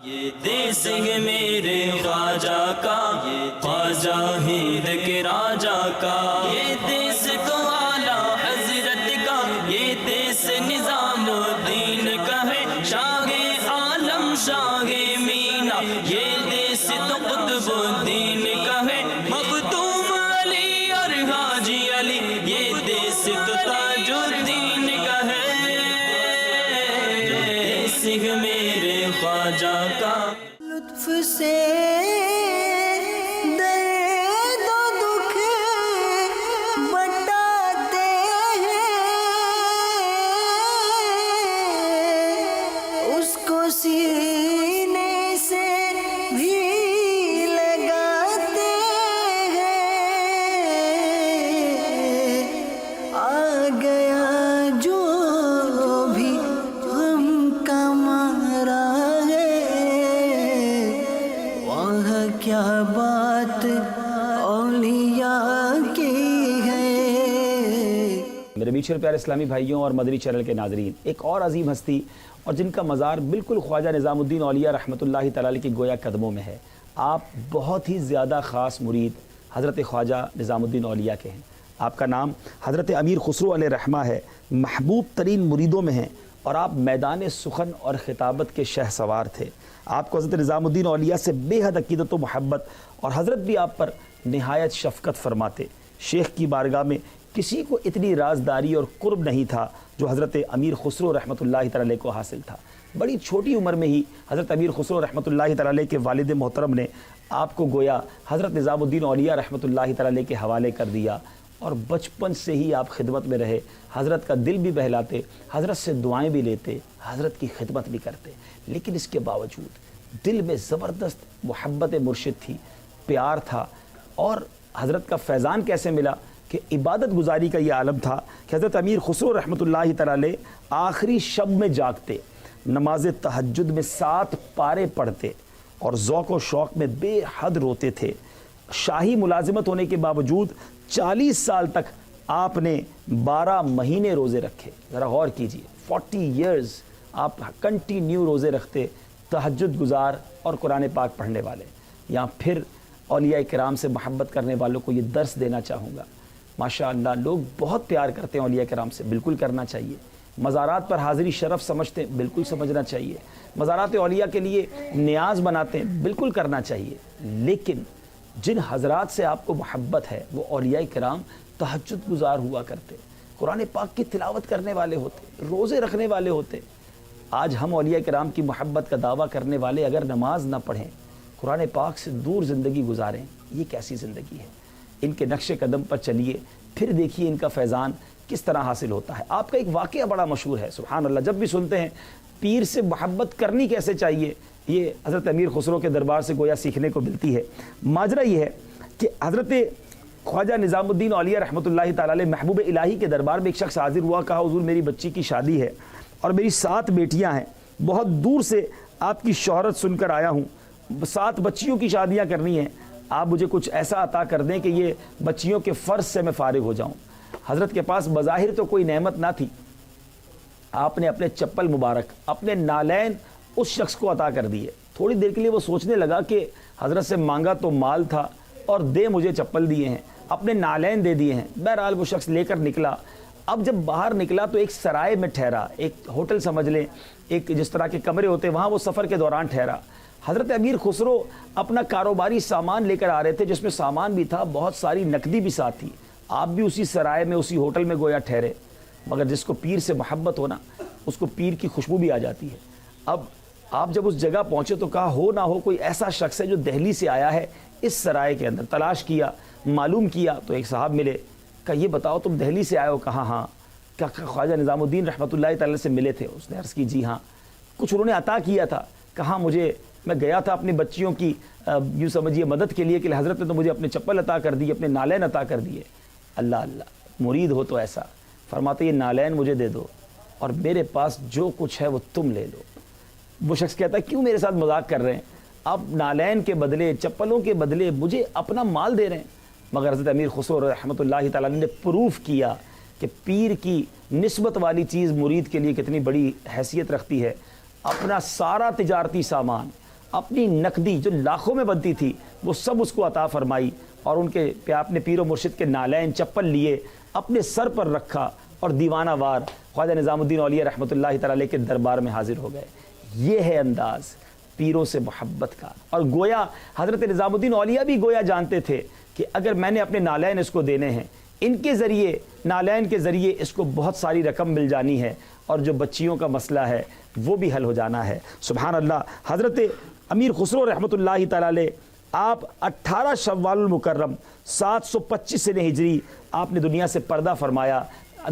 یہ دیس ہے میرے خواجہ کا، خواجہ ہند کے راجا کا، یہ دیس تو اعلیٰ حضرت کا، یہ دیس نظام الدین کا ہے، شاہ عالم شاہ مینا، یہ دیس تو قطب الدین کا ہے، مختوم علی اور حاجی علی، یہ دیس تو تاج الدین کا ہے، دیس ہے میرے خواجہ کا۔ لطف سے درد و دکھ بٹاتے ہیں، اس کو سینے سے بھی لگاتے ہیں، آ گیا جو بھی ہم کا مارا ہے، وہاں کیا بات اولیاء کی ہے۔ میرے میٹھے پیارے اسلامی بھائیوں اور مدنی چینل کے ناظرین، ایک اور عظیم ہستی اور جن کا مزار بالکل خواجہ نظام الدین اولیاء رحمۃ اللہ تعالی علیہ کی گویا قدموں میں ہے۔ آپ بہت ہی زیادہ خاص مرید حضرت خواجہ نظام الدین اولیاء کے ہیں۔ آپ کا نام حضرت امیر خسرو علیہ رحمہ ہے، محبوب ترین مریدوں میں ہیں، اور آپ میدان سخن اور خطابت کے شہ سوار تھے۔ آپ کو حضرت نظام الدین اولیاء سے بے حد عقیدت و محبت، اور حضرت بھی آپ پر نہایت شفقت فرماتے۔ شیخ کی بارگاہ میں کسی کو اتنی رازداری اور قرب نہیں تھا جو حضرت امیر خسرو رحمۃ اللہ تعالی علیہ کو حاصل تھا۔ بڑی چھوٹی عمر میں ہی حضرت امیر خسرو رحمۃ اللہ تعالی علیہ کے والد محترم نے آپ کو گویا حضرت نظام الدین اولیاء رحمۃ اللہ تعالی علیہ کے حوالے کر دیا، اور بچپن سے ہی آپ خدمت میں رہے۔ حضرت کا دل بھی بہلاتے، حضرت سے دعائیں بھی لیتے، حضرت کی خدمت بھی کرتے، لیکن اس کے باوجود دل میں زبردست محبت مرشد تھی، پیار تھا۔ اور حضرت کا فیضان کیسے ملا کہ عبادت گزاری کا یہ عالم تھا کہ حضرت امیر خسرو رحمۃ اللہ تعالی علیہ آخری شب میں جاگتے، نماز تہجد میں 7 پارے پڑھتے، اور ذوق و شوق میں بے حد روتے تھے۔ شاہی ملازمت ہونے کے باوجود 40 سال تک آپ نے 12 مہینے روزے رکھے۔ ذرا غور کیجئے، 40 ایئرز آپ کنٹینیو روزے رکھتے، تہجد گزار اور قرآن پاک پڑھنے والے۔ یہاں پھر اولیاء کرام سے محبت کرنے والوں کو یہ درس دینا چاہوں گا۔ ماشاءاللہ لوگ بہت پیار کرتے ہیں اولیاء کرام سے، بالکل کرنا چاہیے۔ مزارات پر حاضری شرف سمجھتے ہیں، بالکل سمجھنا چاہیے۔ مزارات اولیاء کے لیے نیاز بناتے ہیں، بالکل کرنا چاہیے۔ لیکن جن حضرات سے آپ کو محبت ہے وہ اولیاء کرام تہجد گزار ہوا کرتے، قرآن پاک کی تلاوت کرنے والے ہوتے، روزے رکھنے والے ہوتے۔ آج ہم اولیاء کرام کی محبت کا دعویٰ کرنے والے اگر نماز نہ پڑھیں، قرآن پاک سے دور زندگی گزاریں، یہ کیسی زندگی ہے؟ ان کے نقش قدم پر چلیے، پھر دیکھیے ان کا فیضان کس طرح حاصل ہوتا ہے۔ آپ کا ایک واقعہ بڑا مشہور ہے، سبحان اللہ، جب بھی سنتے ہیں پیر سے محبت کرنی کیسے چاہیے، یہ حضرت امیر خسرو کے دربار سے گویا سیکھنے کو ملتی ہے۔ ماجرا یہ ہے کہ حضرت خواجہ نظام الدین اولیاء رحمۃ اللہ تعالی علیہ محبوب الہی کے دربار میں ایک شخص حاضر ہوا، کہا حضور میری بچی کی شادی ہے اور میری 7 بیٹیاں ہیں، بہت دور سے آپ کی شہرت سن کر آیا ہوں، 7 بچیوں کی شادیاں کرنی ہیں، آپ مجھے کچھ ایسا عطا کر دیں کہ یہ بچیوں کے فرض سے میں فارغ ہو جاؤں۔ حضرت کے پاس بظاہر تو کوئی نعمت نہ تھی، آپ نے اپنے چپل مبارک، اپنے نالین اس شخص کو عطا کر دیے۔ تھوڑی دیر کے لیے وہ سوچنے لگا کہ حضرت سے مانگا تو مال تھا اور دے مجھے چپل دیے ہیں، اپنے نالین دے دیے ہیں۔ بہرحال وہ شخص لے کر نکلا۔ اب جب باہر نکلا تو ایک سرائے میں ٹھہرا، ایک ہوٹل سمجھ لیں، ایک جس طرح کے کمرے ہوتے، وہاں وہ سفر کے دوران ٹھہرا۔ حضرت امیر خسرو اپنا کاروباری سامان لے کر آ رہے تھے، جس میں سامان بھی تھا، بہت ساری نقدی بھی ساتھ تھی۔ آپ بھی اسی سرائے میں، اسی ہوٹل میں گویا ٹھہرے، مگر جس کو پیر سے محبت ہونا، اس کو پیر کی خوشبو بھی آ جاتی ہے۔ اب آپ جب اس جگہ پہنچے تو کہا ہو نہ ہو کوئی ایسا شخص ہے جو دہلی سے آیا ہے اس سرائے کے اندر۔ تلاش کیا، معلوم کیا تو ایک صاحب ملے، کہا یہ بتاؤ تم دہلی سے آئے ہو؟ کہا ہاں۔ کہا خواجہ نظام الدین رحمۃ اللہ تعالی سے ملے تھے؟ اس نے عرض کی جی ہاں۔ کچھ انہوں نے عطا کیا تھا؟ کہا مجھے، میں گیا تھا اپنی بچیوں کی یوں سمجھیے مدد کے لیے کہ حضرت نے تو مجھے اپنے چپل عطا کر دی، اپنے نالین عطا کر دیے۔ اللہ اللہ، مرید ہو تو ایسا فرماتے یہ نالین مجھے دے دو اور میرے پاس جو کچھ ہے وہ تم لے لو۔ وہ شخص کہتا ہے کیوں میرے ساتھ مذاق کر رہے ہیں؟ اب نالین کے بدلے، چپلوں کے بدلے مجھے اپنا مال دے رہے ہیں۔ مگر حضرت امیر خسرو رحمۃ اللہ تعالیٰ نے پروف کیا کہ پیر کی نسبت والی چیز مرید کے لیے کتنی بڑی حیثیت رکھتی ہے۔ اپنا سارا تجارتی سامان، اپنی نقدی جو لاکھوں میں بنتی تھی وہ سب اس کو عطا فرمائی، اور ان کے اپنے پیر و مرشد کے نالین چپل لیے اپنے سر پر رکھا اور دیوانہ وار خواجہ نظام الدین اولیاء رحمۃ اللہ تعالی علیہ کے دربار میں حاضر ہو گئے۔ یہ ہے انداز پیروں سے محبت کا، اور گویا حضرت نظام الدین اولیاء بھی گویا جانتے تھے کہ اگر میں نے اپنے نالین اس کو دینے ہیں، ان کے ذریعے، نالین کے ذریعے اس کو بہت ساری رقم مل جانی ہے، اور جو بچیوں کا مسئلہ ہے وہ بھی حل ہو جانا ہے۔ سبحان اللہ۔ حضرت امیر خسرو رحمۃ اللہ تعالی علیہ، آپ 18 شوال المکرم 725 ہجری آپ نے دنیا سے پردہ فرمایا۔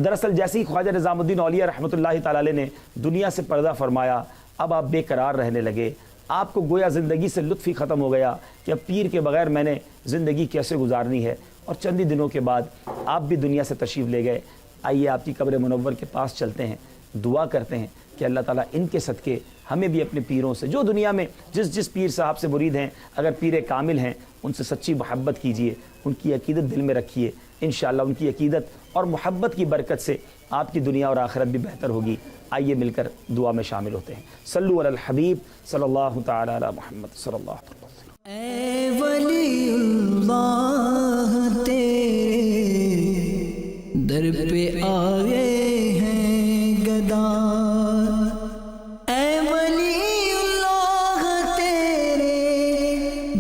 دراصل جیسے ہی خواجہ نظام الدین اولیاء رحمۃ اللہ تعالی علیہ نے دنیا سے پردہ فرمایا، اب آپ بے قرار رہنے لگے، آپ کو گویا زندگی سے لطف ہی ختم ہو گیا کہ اب پیر کے بغیر میں نے زندگی کیسے گزارنی ہے، اور چند ہی دنوں کے بعد آپ بھی دنیا سے تشریف لے گئے۔ آئیے آپ کی قبر منور کے پاس چلتے ہیں، دعا کرتے ہیں کہ اللہ تعالیٰ ان کے صدقے ہمیں بھی اپنے پیروں سے، جو دنیا میں جس پیر صاحب سے مرید ہیں، اگر پیر کامل ہیں ان سے سچی محبت کیجئے، ان کی عقیدت دل میں رکھیے، انشاءاللہ ان کی عقیدت اور محبت کی برکت سے آپ کی دنیا اور آخرت بھی بہتر ہوگی۔ آئیے مل کر دعا میں شامل ہوتے ہیں۔ صلو علی الحبیب صلی اللہ تعالی علی محمد صلی اللہ علیہ وسلم۔ اے ولی اللہ تیرے در پہ آئے ہیں گدا، اے ولی اللہ تیرے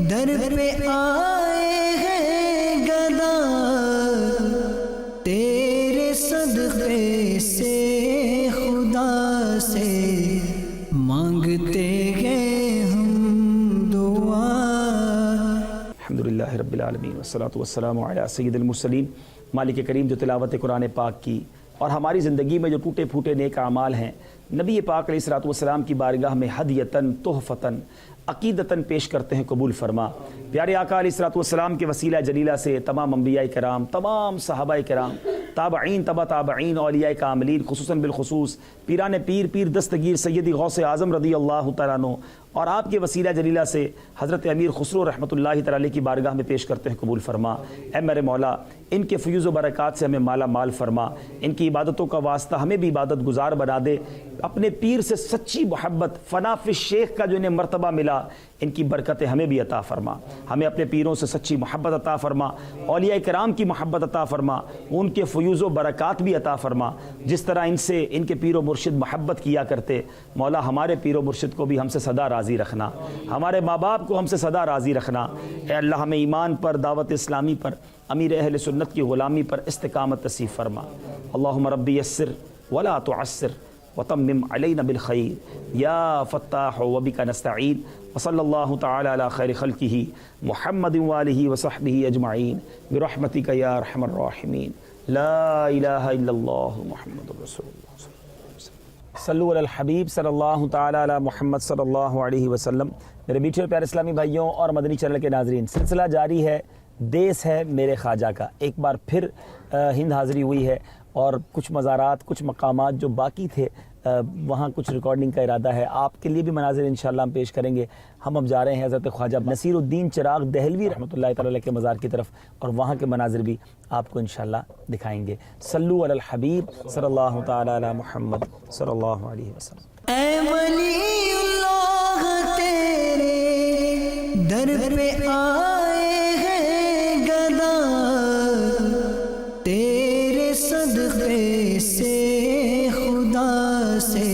در پہ آئے ہیں گدا، تیرے صدقے سے خدا سے مانگتے ہیں ہم دعا۔ الحمدللہ رب العالمین والصلاة والسلام علی سید المرسلین۔ مالک کریم جو تلاوت قرآن پاک کی اور ہماری زندگی میں جو ٹوٹے پھوٹے نیک اعمال ہیں، نبی پاک علیہ الصلاۃ والسلام کی بارگاہ میں ہدیتاً تحفتاً عقیدتاً پیش کرتے ہیں، قبول فرما۔ پیارے آقا علیہ الصلاۃ والسلام کے وسیلہ جلیلہ سے تمام انبیاء کرام، تمام صحابہ کرام، تابعین، تبع تابعین، اولیاء کاملین، خصوصاً بالخصوص پیران پیر دستگیر سیدی غوث اعظم رضی اللہ تعالیٰ عنہ، اور آپ کے وسیلہ جلیلہ سے حضرت امیر خسرو رحمۃ اللہ تعالی علیہ کی بارگاہ میں پیش کرتے ہیں، قبول فرما۔ اے میرے مولا، ان کے فیوز و برکات سے ہمیں مالا مال فرما، ان کی عبادتوں کا واسطہ ہمیں بھی عبادت گزار بنا دے، اپنے پیر سے سچی محبت، فنا فی الشیخ کا جو انہیں مرتبہ ملا، ان کی برکتیں ہمیں بھی عطا فرما، ہمیں اپنے پیروں سے سچی محبت عطا فرما، اولیاء کرام کی محبت عطا فرما، ان کے فیوز و برکات بھی عطا فرما، جس طرح ان سے ان کے پیر و مرشد محبت کیا کرتے، مولا ہمارے پیر و مرشد کو بھی ہم سے صدا راضی رکھنا، ہمارے ماں باپ کو ہم سے صدا راضی رکھنا۔ اے اللہ ہمیں ایمان پر، دعوت اسلامی پر، امیر اہل سنت کی غلامی پر استقامت نصیب فرما۔ اللہم ربی یسر ولا تعسر وتمم علینا بالخیر یا فتاح وبک نستعین، وصلی اللہ تعالی علی خیر خلقہ محمد وآلہ وصحبہ اجمعین برحمتک یا ارحم الراحمین، لا الہ الا اللہ محمد رسول اللہ۔ صلو علی الحبیب صلی اللہ تعالی علی محمد صلی اللہ علیہ وسلم۔ میرے میٹھے پیارے اسلامی بھائیوں اور مدنی چینل کے ناظرین، سلسلہ جاری ہے، دیس ہے میرے خواجہ کا۔ ایک بار پھر ہند حاضری ہوئی ہے، اور کچھ مزارات، کچھ مقامات جو باقی تھے وہاں کچھ ریکارڈنگ کا ارادہ ہے، آپ کے لیے بھی مناظر انشاءاللہ ہم پیش کریں گے۔ ہم اب جا رہے ہیں حضرت خواجہ نصیر الدین چراغ دہلوی رحمۃ اللہ تعالی علیہ کے مزار کی طرف، اور وہاں کے مناظر بھی آپ کو انشاءاللہ دکھائیں گے۔ صلو علی الحبیب صلی اللہ تعالی علی محمد صلی اللہ علیہ وسلم۔ اے ولی اللہ تیرے در پہ آئے ہیں گدا، تیرے صدقے سے خدا سے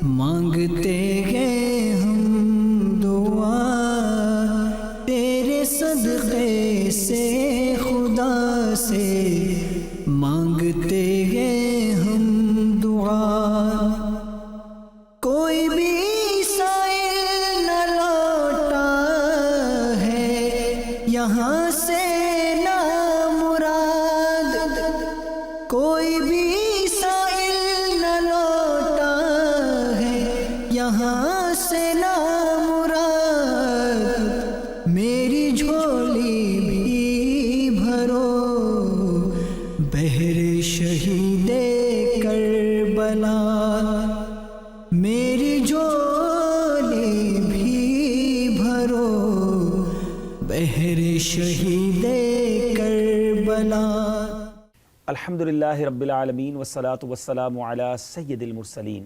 مانگتے ہیں ہم دعا، تیرے صدقے سے خدا سے مانگتے ہیں ہم دعا۔ کوئی بھی سائل نہ لوٹا ہے یہاں سے نہ مراد، کوئی بھی سائل نہ لوٹا ہے یہاں سے نہ مراد، میری جھولی بھی بھرو بہر شہید کربلا، میری جھولی بھی بھرو بہر شہید کربلا۔ الحمدللہ رب العالمین والصلاة والسلام علی سید المرسلین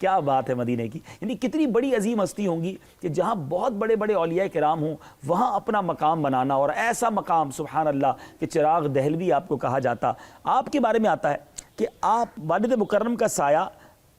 کیا بات ہے مدینے کی. یعنی کتنی بڑی عظیم ہستی ہوں گی کہ جہاں بہت بڑے بڑے اولیاء کرام ہوں وہاں اپنا مقام بنانا, اور ایسا مقام سبحان اللہ کہ چراغ دہلوی آپ کو کہا جاتا. آپ کے بارے میں آتا ہے کہ آپ والد مکرم کا سایہ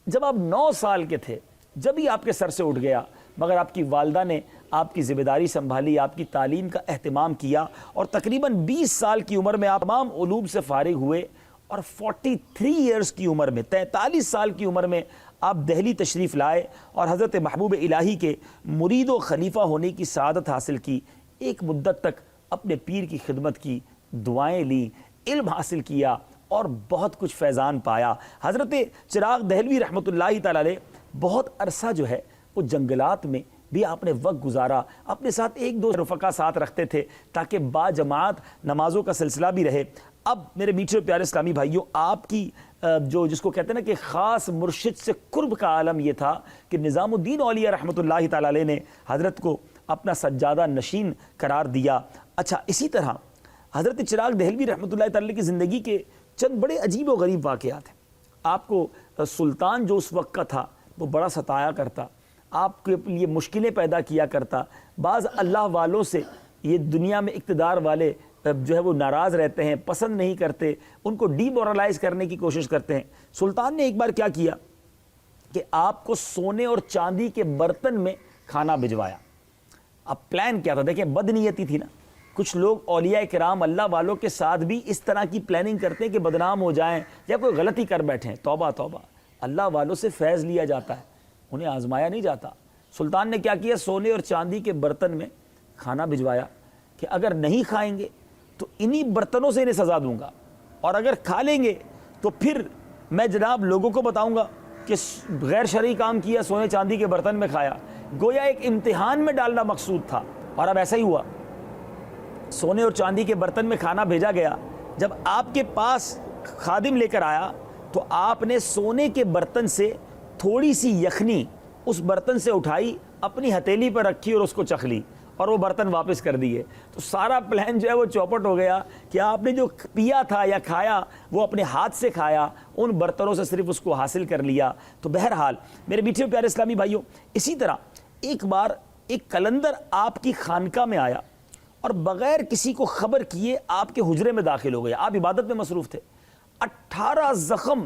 جب آپ 9 سال کے تھے جب ہی آپ کے سر سے اٹھ گیا, مگر آپ کی والدہ نے آپ کی ذمہ داری سنبھالی, آپ کی تعلیم کا اہتمام کیا, اور تقریباً 20 سال کی عمر میں آپ تمام علوم سے فارغ ہوئے, اور 43 ایئرز کی عمر میں 43 سال کی عمر میں آپ دہلی تشریف لائے اور حضرت محبوب الہی کے مرید و خلیفہ ہونے کی سعادت حاصل کی. ایک مدت تک اپنے پیر کی خدمت کی, دعائیں لی, علم حاصل کیا اور بہت کچھ فیضان پایا. حضرت چراغ دہلوی رحمۃ اللہ تعالی علیہ بہت عرصہ جو ہے وہ جنگلات میں بھی آپ نے وقت گزارا. اپنے ساتھ 1-2 رفقا ساتھ رکھتے تھے تاکہ با جماعت نمازوں کا سلسلہ بھی رہے. اب میرے میٹھے پیارے اسلامی بھائیوں, آپ کی جو جس کو کہتے ہیں نا کہ خاص مرشد سے قرب کا عالم یہ تھا کہ نظام الدین اولیاء رحمۃ اللہ تعالی علیہ نے حضرت کو اپنا سجادہ نشین قرار دیا. اچھا, اسی طرح حضرت چراغ دہلوی رحمۃ اللہ تعالی کی زندگی کے چند بڑے عجیب و غریب واقعات ہیں. آپ کو سلطان جو اس وقت کا تھا وہ بڑا ستایا کرتا, آپ کے لیے مشکلیں پیدا کیا کرتا. بعض اللہ والوں سے یہ دنیا میں اقتدار والے جو ہے وہ ناراض رہتے ہیں, پسند نہیں کرتے, ان کو ڈی مورلائز کرنے کی کوشش کرتے ہیں. سلطان نے ایک بار کیا کیا کہ آپ کو سونے اور چاندی کے برتن میں کھانا بھجوایا. اب پلان کیا تھا, دیکھیں بد نیتی تھی نا. کچھ لوگ اولیاء کرام اللہ والوں کے ساتھ بھی اس طرح کی پلاننگ کرتے ہیں کہ بدنام ہو جائیں یا کوئی غلطی کر بیٹھیں. توبہ توبہ, اللہ والوں سے فیض لیا جاتا ہے, انہیں آزمایا نہیں جاتا. سلطان نے کیا کیا, سونے اور چاندی کے برتن میں کھانا بھجوایا کہ اگر نہیں کھائیں گے تو انہی برتنوں سے انہیں سزا دوں گا, اور اگر کھا لیں گے تو پھر میں جناب لوگوں کو بتاؤں گا کہ غیر شرعی کام کیا, سونے چاندی کے برتن میں کھایا. گویا ایک امتحان میں ڈالنا مقصود تھا, اور اب ایسا ہی ہوا. سونے اور چاندی کے برتن میں کھانا بھیجا گیا. جب آپ کے پاس خادم لے کر آیا تو آپ نے سونے کے برتن سے تھوڑی سی یخنی اس برتن سے اٹھائی, اپنی ہتھیلی پر رکھی اور اس کو چکھ لی, اور وہ برتن واپس کر دیے. تو سارا پلان جو ہے وہ چوپٹ ہو گیا کہ آپ نے جو پیا تھا یا کھایا وہ اپنے ہاتھ سے کھایا, ان برتنوں سے صرف اس کو حاصل کر لیا. تو بہرحال میرے میٹھے پیارے اسلامی بھائیوں, اسی طرح ایک بار ایک قلندر آپ کی خانقاہ میں آیا اور بغیر کسی کو خبر کیے آپ کے حجرے میں داخل ہو گیا. آپ عبادت میں مصروف تھے. 18 زخم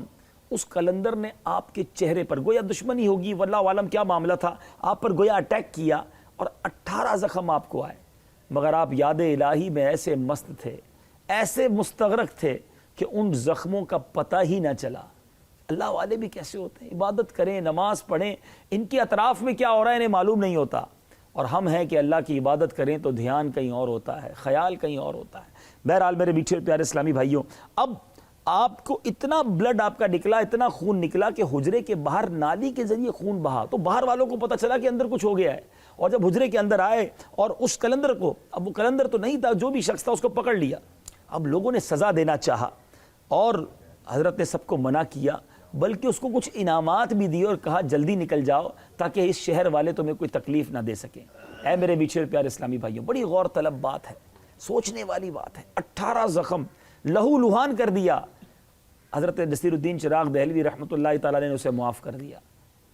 اس قلندر نے آپ کے چہرے پر, گویا دشمنی ہوگی واللہ عالم کیا معاملہ تھا, آپ پر گویا اٹیک کیا اور 18 زخم آپ کو آئے. مگر آپ یاد الہی میں ایسے مست تھے, ایسے مستغرق تھے کہ ان زخموں کا پتہ ہی نہ چلا. اللہ والے بھی کیسے ہوتے ہیں, عبادت کریں, نماز پڑھیں, ان کے اطراف میں کیا ہو رہا ہے انہیں معلوم نہیں ہوتا. اور ہم ہیں کہ اللہ کی عبادت کریں تو دھیان کہیں اور ہوتا ہے, خیال کہیں اور ہوتا ہے. بہرحال میرے میٹھے پیارے اسلامی بھائیوں, اب آپ کو اتنا بلڈ آپ کا نکلا, اتنا خون نکلا کہ حجرے کے باہر نالی کے ذریعے خون بہا, تو باہر والوں کو پتہ چلا کہ اندر کچھ ہو گیا ہے. اور جب حجرے کے اندر آئے اور اس قلندر کو, اب وہ قلندر تو نہیں تھا, جو بھی شخص تھا اس کو پکڑ لیا. اب لوگوں نے سزا دینا چاہا اور حضرت نے سب کو منع کیا, بلکہ اس کو کچھ انعامات بھی دیے اور کہا جلدی نکل جاؤ تاکہ اس شہر والے تمہیں کوئی تکلیف نہ دے سکیں. اے میرے میٹھے پیارے اسلامی بھائیوں, بڑی غور طلب بات ہے, سوچنے والی بات ہے. 18 زخم لہو لہان کر دیا. حضرت نصیر الدین چراغ دہلوی رحمۃ اللہ تعالیٰ نے اسے معاف کر دیا.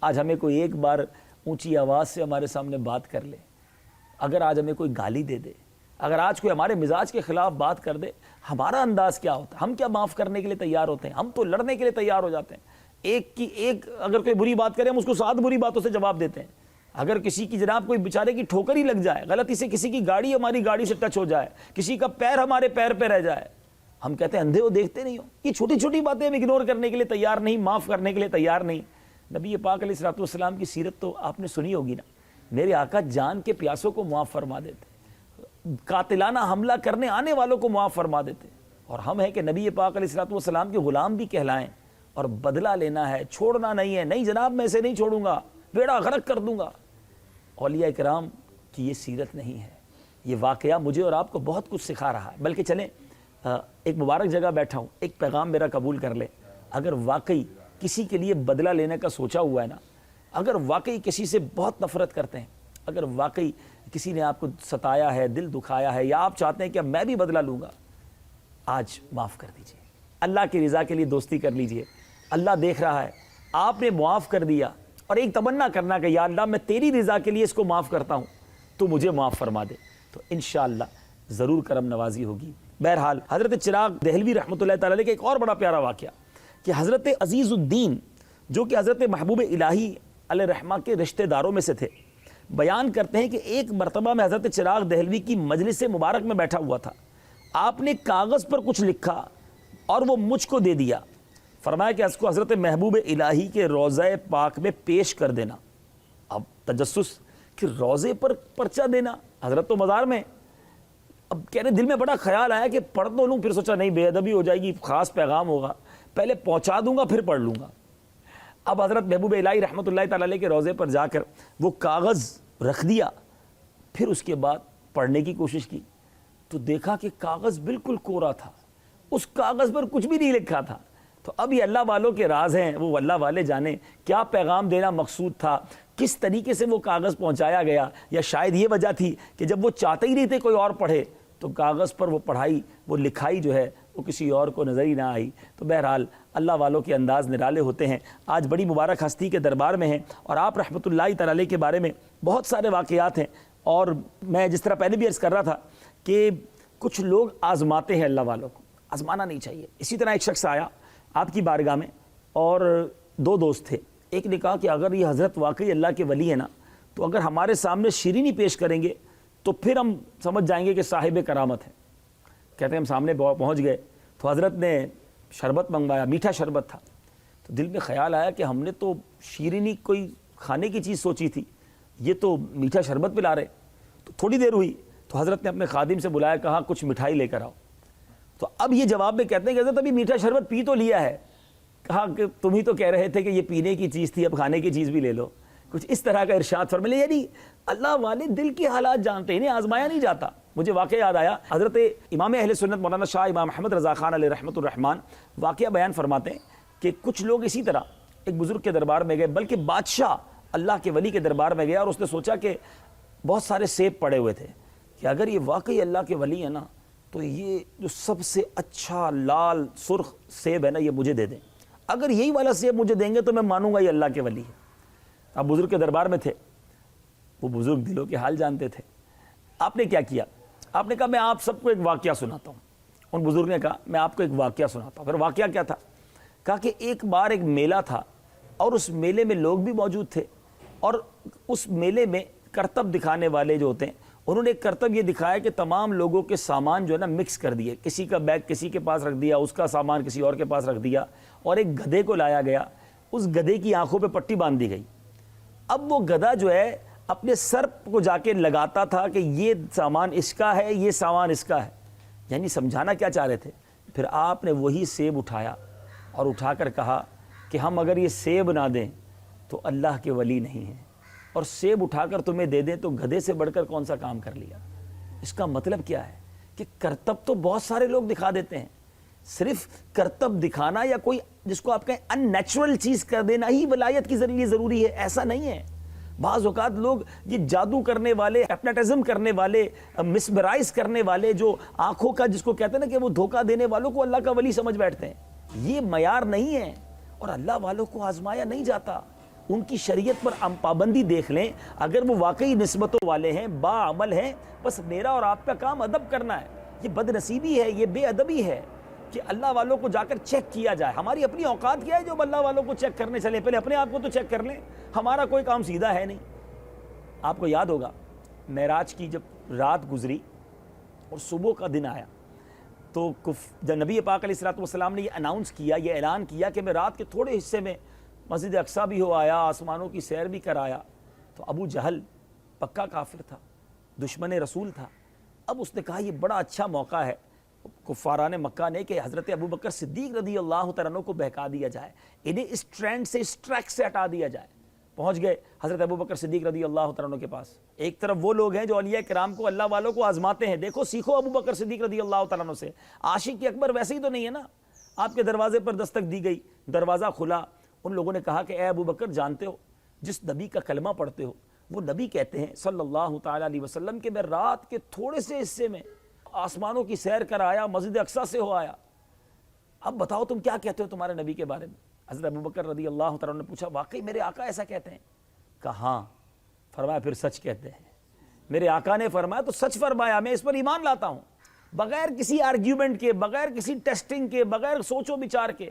آج ہمیں کوئی ایک بار اونچی آواز سے ہمارے سامنے بات کر لے, اگر آج ہمیں کوئی گالی دے دے, اگر آج کوئی ہمارے مزاج کے خلاف بات کر دے, ہمارا انداز کیا ہوتا ہے؟ ہم کیا معاف کرنے کے لیے تیار ہوتے ہیں؟ ہم تو لڑنے کے لیے تیار ہو جاتے ہیں. ایک کی ایک اگر کوئی بری بات کرے ہم اس کو 7 بری باتوں سے جواب دیتے ہیں. اگر کسی کی جناب کوئی بیچارے کی ٹھوکر ہی لگ جائے, غلطی سے کسی کی گاڑی ہماری گاڑی سے ٹچ ہو جائے, کسی کا پیر ہمارے پیر پہ رہ جائے, ہم کہتے ہیں اندھے ہو دیکھتے نہیں ہو. یہ چھوٹی چھوٹی باتیں ہم اگنور کرنے کے لیے تیار نہیں, معاف کرنے کے لیے تیار نہیں. نبی پاک علیہ الصلوۃ والسلام کی سیرت تو آپ نے سنی ہوگی نا. میرے آقا جان کے پیاسوں کو معاف فرما دیتے, قاتلانہ حملہ کرنے آنے والوں کو معاف فرما دیتے. اور ہم ہیں کہ نبی پاک علیہ الصلوۃ والسلام کے غلام بھی کہلائیں, اور بدلہ لینا ہے, چھوڑنا نہیں ہے. نہیں جناب میں اسے نہیں چھوڑوں گا, بیڑا غرق کر دوں گا. اولیاء کرام کی یہ سیرت نہیں ہے. یہ واقعہ مجھے اور آپ کو بہت کچھ سکھا رہا ہے. بلکہ چلیں ایک مبارک جگہ بیٹھا ہوں, ایک پیغام میرا قبول کر لیں. اگر واقعی کسی کے لیے بدلہ لینے کا سوچا ہوا ہے نا, اگر واقعی کسی سے بہت نفرت کرتے ہیں, اگر واقعی کسی نے آپ کو ستایا ہے, دل دکھایا ہے, یا آپ چاہتے ہیں کہ میں بھی بدلہ لوں گا, آج معاف کر دیجئے. اللہ کی رضا کے لیے دوستی کر لیجئے. اللہ دیکھ رہا ہے, آپ نے معاف کر دیا, اور ایک تمنا کرنا کہ یا اللہ میں تیری رضا کے لیے اس کو معاف کرتا ہوں تو مجھے معاف فرما دے، تو انشاءاللہ ضرور کرم نوازی ہوگی۔ بہرحال حضرت چراغ دہلوی رحمۃ اللہ تعالی علیہ کا ایک اور بڑا پیارا واقعہ کہ حضرت عزیز الدین جو کہ حضرت محبوب الہی علیہ رحمہ کے رشتہ داروں میں سے تھے، بیان کرتے ہیں کہ ایک مرتبہ میں حضرت چراغ دہلوی کی مجلس مبارک میں بیٹھا ہوا تھا، آپ نے کاغذ پر کچھ لکھا اور وہ مجھ کو دے دیا، فرمایا کہ اس کو حضرت محبوب الہی کے روضہ پاک میں پیش کر دینا۔ اب تجسس کہ روضے پر پرچہ دینا، حضرت تو مزار میں، اب کہہ رہے دل میں بڑا خیال آیا کہ پڑھ تو لوں، پھر سوچا نہیں بے ادبی ہو جائے گی، خاص پیغام ہوگا، پہلے پہنچا دوں گا پھر پڑھ لوں گا۔ اب حضرت محبوب الہی رحمۃ اللہ تعالی علیہ کے روضے پر جا کر وہ کاغذ رکھ دیا، پھر اس کے بعد پڑھنے کی کوشش کی تو دیکھا کہ کاغذ بالکل کورا تھا، اس کاغذ پر کچھ بھی نہیں لکھا تھا۔ تو اب یہ اللہ والوں کے راز ہیں، وہ اللہ والے جانے کیا پیغام دینا مقصود تھا، کس طریقے سے وہ کاغذ پہنچایا گیا، یا شاید یہ وجہ تھی کہ جب وہ چاہتے ہی نہیں تھے کوئی اور پڑھے تو کاغذ پر وہ پڑھائی، وہ لکھائی جو ہے وہ کسی اور کو نظر ہی نہ آئی۔ تو بہرحال اللہ والوں کے انداز نرالے ہوتے ہیں۔ آج بڑی مبارک ہستی کے دربار میں ہیں اور آپ رحمۃ اللہ تعالی کے بارے میں بہت سارے واقعات ہیں، اور میں جس طرح پہلے بھی عرض کر رہا تھا کہ کچھ لوگ آزماتے ہیں اللہ والوں کو، آزمانا نہیں چاہیے۔ اسی طرح ایک شخص آیا آپ کی بارگاہ میں اور دو دوست تھے، ایک نے کہا کہ اگر یہ حضرت واقعی اللہ کے ولی ہے نا تو اگر ہمارے سامنے شیرینی پیش کریں گے تو پھر ہم سمجھ جائیں گے کہ صاحب کرامت ہے۔ کہتے ہیں ہم سامنے پہنچ گئے تو حضرت نے شربت منگوایا، میٹھا شربت تھا، تو دل میں خیال آیا کہ ہم نے تو شیرینی کوئی کھانے کی چیز سوچی تھی، یہ تو میٹھا شربت پلا رہے۔ تو تھوڑی دیر ہوئی تو حضرت نے اپنے خادم سے بلایا، کہا کچھ مٹھائی لے کر آؤ۔ تو اب یہ جواب میں کہتے ہیں کہ حضرت ابھی میٹھا شربت پی تو لیا ہے۔ کہا کہ تم ہی تو کہہ رہے تھے کہ یہ پینے کی چیز تھی، اب کھانے کی چیز بھی لے لو۔ کچھ اس طرح کا ارشاد فرمائے، یعنی اللہ والے دل کے حالات جانتے ہیں، انہیں آزمایا نہیں جاتا۔ مجھے واقعہ یاد آیا، حضرت امام اہل سنت مولانا شاہ امام احمد رضا خان علیہ رحمۃ الرحمن واقعہ بیان فرماتے ہیں کہ کچھ لوگ اسی طرح ایک بزرگ کے دربار میں گئے، بلکہ بادشاہ اللہ کے ولی کے دربار میں گیا، اور اس نے سوچا کہ بہت سارے سیب پڑے ہوئے تھے کہ اگر یہ واقعی اللہ کے ولی ہے نا تو یہ جو سب سے اچھا لال سرخ سیب ہے نا یہ مجھے دے دیں، اگر یہی والا سیب مجھے دیں گے تو میں مانوں گا یہ اللہ کے ولی ہے۔ آپ بزرگ کے دربار میں تھے، وہ بزرگ دلوں کے حال جانتے تھے۔ آپ نے کیا کیا؟ آپ نے کہا میں آپ سب کو ایک واقعہ سناتا ہوں۔ ان بزرگ نے کہا میں آپ کو ایک واقعہ سناتا ہوں۔ پھر واقعہ کیا تھا؟ کہا کہ ایک بار ایک میلہ تھا اور اس میلے میں لوگ بھی موجود تھے، اور اس میلے میں کرتب دکھانے والے جو ہوتے ہیں انہوں نے ایک کرتب یہ دکھایا کہ تمام لوگوں کے سامان جو ہے نا مکس کر دیے، کسی کا بیگ کسی کے پاس رکھ دیا، اس کا سامان کسی اور کے پاس رکھ دیا، اور ایک گدھے کو لایا گیا، اس گدھے کی آنکھوں پہ پٹی باندھ دی گئی۔ اب وہ گدھا جو ہے اپنے سر کو جا کے لگاتا تھا کہ یہ سامان اس کا ہے، یہ سامان اس کا ہے، یعنی سمجھانا کیا چاہ رہے تھے۔ پھر آپ نے وہی سیب اٹھایا اور اٹھا کر کہا کہ ہم اگر یہ سیب نہ دیں تو اللہ کے ولی نہیں ہیں، اور سیب اٹھا کر تمہیں دے دیں تو گدھے سے بڑھ کر کون سا کام کر لیا۔ اس کا مطلب کیا ہے کہ کرتب تو بہت سارے لوگ دکھا دیتے ہیں، صرف کرتب دکھانا یا کوئی جس کو آپ کہیں ان نیچرل چیز کر دینا ہی ولایت کے ذریعے ضروری ہے، ایسا نہیں ہے۔ بعض اوقات لوگ یہ جادو کرنے والے، ہپناٹزم کرنے والے، مسمرائز کرنے والے، جو آنکھوں کا جس کو کہتے ہیں نا کہ وہ دھوکہ دینے والوں کو اللہ کا ولی سمجھ بیٹھتے ہیں، یہ معیار نہیں ہے، اور اللہ والوں کو آزمایا نہیں جاتا۔ ان کی شریعت پر پابندی دیکھ لیں، اگر وہ واقعی نسبتوں والے ہیں، با عمل ہیں، بس میرا اور آپ کا کام ادب کرنا ہے۔ یہ بد نصیبی ہے، یہ بے ادبی ہے کہ اللہ والوں کو جا کر چیک کیا جائے۔ ہماری اپنی اوقات کیا ہے جو اللہ والوں کو چیک کرنے چلیں؟ پہلے اپنے آپ کو تو چیک کر لیں، ہمارا کوئی کام سیدھا ہے نہیں۔ آپ کو یاد ہوگا معراج کی جب رات گزری اور صبح کا دن آیا تو جب نبی پاک علیہ الصلوۃ والسلام نے یہ اناؤنس کیا، یہ اعلان کیا کہ میں رات کے تھوڑے حصے میں مسجد اقصیٰ بھی ہو آیا، آسمانوں کی سیر بھی کر آیا، تو ابو جہل پکا کافر تھا، دشمن رسول تھا۔ اب اس نے کہا یہ بڑا اچھا موقع ہے کفاران مکہ نے کہ حضرت ابو بکر صدیق رضی اللہ تعالیٰ عنہ کو بہکا دیا جائے، انہیں اس ٹرینڈ سے، اس ٹریک سے ہٹا دیا جائے۔ پہنچ گئے حضرت ابو بکر صدیق رضی اللہ تعالیٰ عنہ کے پاس۔ ایک طرف وہ لوگ ہیں جو اولیاء کرام کو، اللہ والوں کو آزماتے ہیں، دیکھو سیکھو ابو بکر صدیق رضی اللہ تعالیٰ عنہ سے۔ عاشق اکبر ویسے ہی تو نہیں ہے نا، آپ کے دروازے پر دستک دی گئی، دروازہ کھلا، ان لوگوں نے کہا کہ اے ابو بکر جانتے ہو جس نبی کا کلمہ پڑھتے ہو وہ نبی کہتے ہیں صلی اللہ تعالیٰ علیہ وسلم کہ میں رات کے تھوڑے سے حصے میں آسمانوں کی سیر کر آیا، مسجد اقصیٰ سے ہو آیا، اب بتاؤ تم کیا کہتے ہو تمہارے نبی کے بارے میں؟ حضرت ابوبکر رضی اللہ تعالیٰ نے پوچھا واقعی میرے آقا ایسا کہتے ہیں؟ کہا ہاں. فرمایا پھر سچ کہتے ہیں. میرے آقا نے فرمایا تو سچ فرمایا، میں اس پر ایمان لاتا ہوں، بغیر کسی آرگیومنٹ کے، بغیر کسی ٹیسٹنگ کے، بغیر سوچ و بچار کے.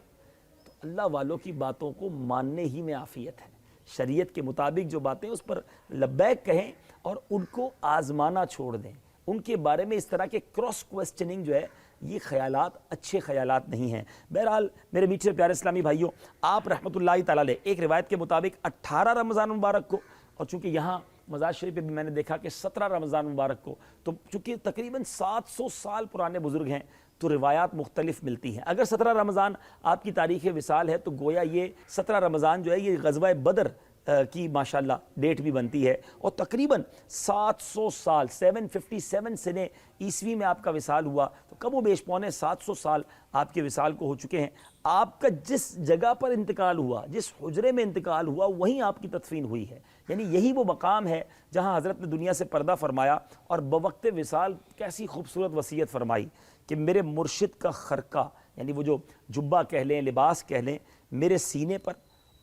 تو اللہ والوں کی باتوں کو ماننے ہی میں عافیت ہے. شریعت کے مطابق جو باتیں اس پر لبیک کہیں اور ان کو آزمانا چھوڑ دیں. ان کے بارے میں اس طرح کے کراس کوسچننگ جو ہے یہ خیالات اچھے خیالات نہیں ہیں. بہرحال میرے میٹھے پیارے اسلامی بھائیوں، آپ رحمۃ اللہ تعالیٰ علیہ ایک روایت کے مطابق 18 رمضان مبارک کو، اور چونکہ یہاں مزار شریف پہ بھی میں نے دیکھا کہ 17 رمضان مبارک کو، تو چونکہ تقریباً 700 سال پرانے بزرگ ہیں تو روایات مختلف ملتی ہیں. اگر 17 رمضان آپ کی تاریخ وصال ہے تو گویا یہ 17 رمضان جو ہے یہ غزوہ بدر کی ماشاءاللہ ڈیٹ بھی بنتی ہے، اور تقریباً 700 سال 757 سنے عیسوی میں آپ کا وصال ہوا، تو کم و بیش پونے 700 سال آپ کے وصال کو ہو چکے ہیں. آپ کا جس جگہ پر انتقال ہوا، جس حجرے میں انتقال ہوا، وہیں آپ کی تدفین ہوئی ہے. یعنی یہی وہ مقام ہے جہاں حضرت نے دنیا سے پردہ فرمایا اور بوقت وصال کیسی خوبصورت وصیت فرمائی کہ میرے مرشد کا خرقہ، یعنی وہ جو جبہ کہہ لیں، لباس کہہ لیں، میرے سینے پر،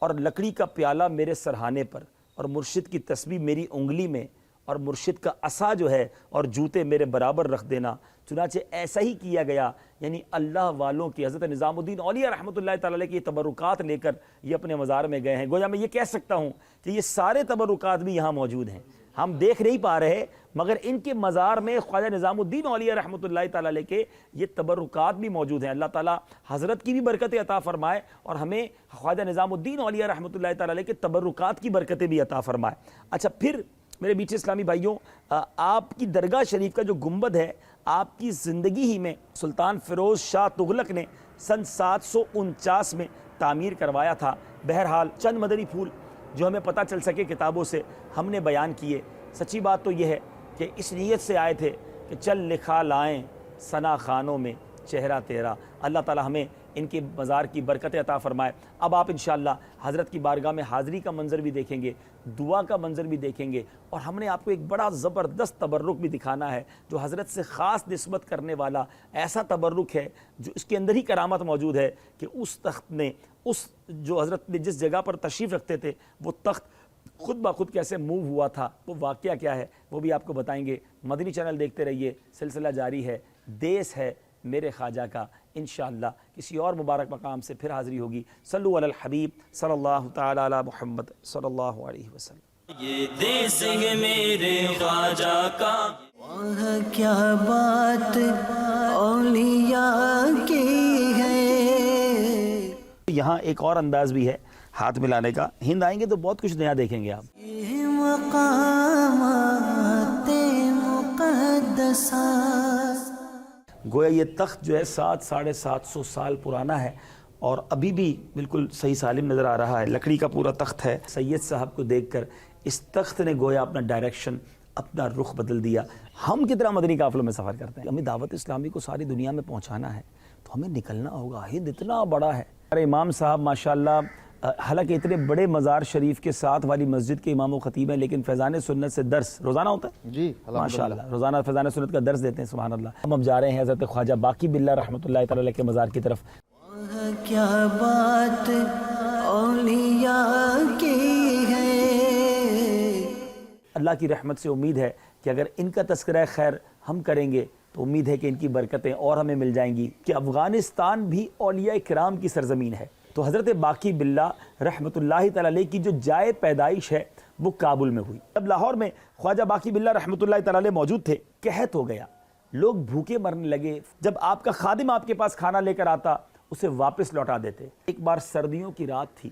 اور لکڑی کا پیالہ میرے سرہانے پر، اور مرشد کی تسبیح میری انگلی میں، اور مرشد کا عصا جو ہے اور جوتے میرے برابر رکھ دینا. چنانچہ ایسا ہی کیا گیا. یعنی اللہ والوں کی، حضرت نظام الدین اولیاء رحمۃ اللہ تعالیٰ علیہ کی تبرکات لے کر یہ اپنے مزار میں گئے ہیں. گویا میں یہ کہہ سکتا ہوں کہ یہ سارے تبرکات بھی یہاں موجود ہیں، ہم دیکھ نہیں پا رہے، مگر ان کے مزار میں خواجہ نظام الدین اولیاء رحمۃ اللہ تعالیٰ علیہ کے یہ تبرکات بھی موجود ہیں. اللہ تعالیٰ حضرت کی بھی برکتیں عطا فرمائے اور ہمیں خواجہ نظام الدین اولیاء رحمۃ اللہ تعالیٰ علیہ کے تبرکات کی برکتیں بھی عطا فرمائے. اچھا، پھر میرے میٹھے اسلامی بھائیوں، آپ کی درگاہ شریف کا جو گنبد ہے آپ کی زندگی ہی میں سلطان فیروز شاہ تغلق نے سن 749 میں تعمیر کروایا تھا. بہرحال چند مدنی پھول جو ہمیں پتہ چل سکے کتابوں سے ہم نے بیان کیے. سچی بات تو یہ ہے کہ اس نیت سے آئے تھے کہ چل لکھا لائیں ثنا خانوں میں چہرہ تیرا. اللہ تعالی ہمیں ان کے مزار کی برکت عطا فرمائے. اب آپ انشاءاللہ حضرت کی بارگاہ میں حاضری کا منظر بھی دیکھیں گے، دعا کا منظر بھی دیکھیں گے، اور ہم نے آپ کو ایک بڑا زبردست تبرک بھی دکھانا ہے جو حضرت سے خاص نسبت کرنے والا ایسا تبرک ہے جو اس کے اندر ہی کرامت موجود ہے کہ اس تخت نے، اس جو حضرت نے جس جگہ پر تشریف رکھتے تھے وہ تخت خود بخود کیسے موو ہوا تھا، وہ واقعہ کیا ہے وہ بھی آپ کو بتائیں گے. مدنی چینل دیکھتے رہیے، سلسلہ جاری ہے. دیس ہے میرے خواجہ کا. انشاءاللہ کسی اور مبارک مقام سے پھر حاضری ہوگی. صلو علی الحبیب صلی اللہ تعالی علی محمد صلی اللہ علیہ وسلم. یہ دیس ہے میرے خواجہ کا. وہاں کیا بات اولیاء کی ہے. یہاں ایک اور انداز بھی ہے ہاتھ ملانے کا. ہند آئیں گے تو بہت کچھ نیا دیکھیں گے آپ. یہ مقامات مقدسات، گویا یہ تخت جو ہے 700-750 سال پرانا ہے اور ابھی بھی بالکل صحیح سالم نظر آ رہا ہے. لکڑی کا پورا تخت ہے. سید صاحب کو دیکھ کر اس تخت نے گویا اپنا ڈائریکشن، اپنا رخ بدل دیا. ہم کتنا مدنی قافلوں میں سفر کرتے ہیں. ہمیں دعوت اسلامی کو ساری دنیا میں پہنچانا ہے تو ہمیں نکلنا ہوگا. ہند اتنا بڑا ہے. ہمارے امام صاحب ماشاءاللہ حالانکہ اتنے بڑے مزار شریف کے ساتھ والی مسجد کے امام و خطیب ہیں، لیکن فیضان سنت سے درس روزانہ ہوتا ہے. جی ماشاءاللہ روزانہ فیضان سنت کا درس دیتے ہیں. سبحان اللہ. ہم اب جا رہے ہیں حضرت خواجہ باقی باللہ رحمۃ اللہ تعالی علیہ کے مزار کی طرف. وہاں کیا بات اولیاء کی ہے. اللہ کی رحمت سے امید ہے کہ اگر ان کا تذکرہ خیر ہم کریں گے تو امید ہے کہ ان کی برکتیں اور ہمیں مل جائیں گی کہ افغانستان بھی اولیاء کرام کی سرزمین ہے. تو حضرت باقی باللہ رحمۃ اللہ تعالی علیہ کی جو جائے پیدائش ہے وہ کابل میں ہوئی. جب لاہور میں خواجہ باقی باللہ رحمۃ اللہ تعالی علیہ موجود تھے، قحط ہو گیا، لوگ بھوکے مرنے لگے. جب آپ کا خادم آپ کے پاس کھانا لے کر آتا اسے واپس لوٹا دیتے. ایک بار سردیوں کی رات تھی،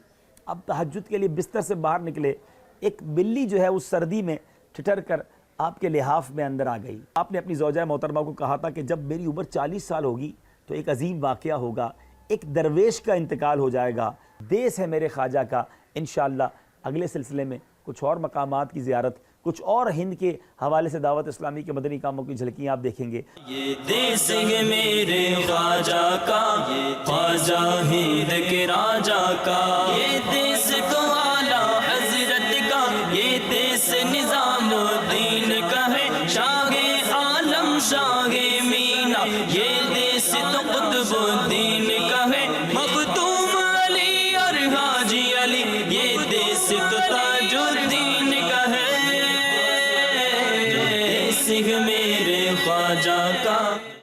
اب تہجد کے لیے بستر سے باہر نکلے، ایک بلی جو ہے اس سردی میں ٹھٹر کر آپ کے لحاف میں اندر آ گئی. آپ نے اپنی زوجہ محترمہ کو کہا تھا کہ جب میری عمر 40 سال ہوگی تو ایک عظیم واقعہ ہوگا، ایک درویش کا انتقال ہو جائے گا. دیس ہے میرے خواجہ کا. انشاءاللہ اگلے سلسلے میں کچھ اور مقامات کی زیارت، کچھ اور ہند کے حوالے سے دعوت اسلامی کے مدنی کاموں کی جھلکیاں آپ دیکھیں گے. یہ دیس ہے میرے خواجہ کا، یہ خواجہ ہند کے راجہ کا. یہ دیس تو اعلیٰ حضرت کا، یہ دیس نظام الدین کا ہے. شاہ عالم شاہ مینا، یہ دیس تو قطب الدین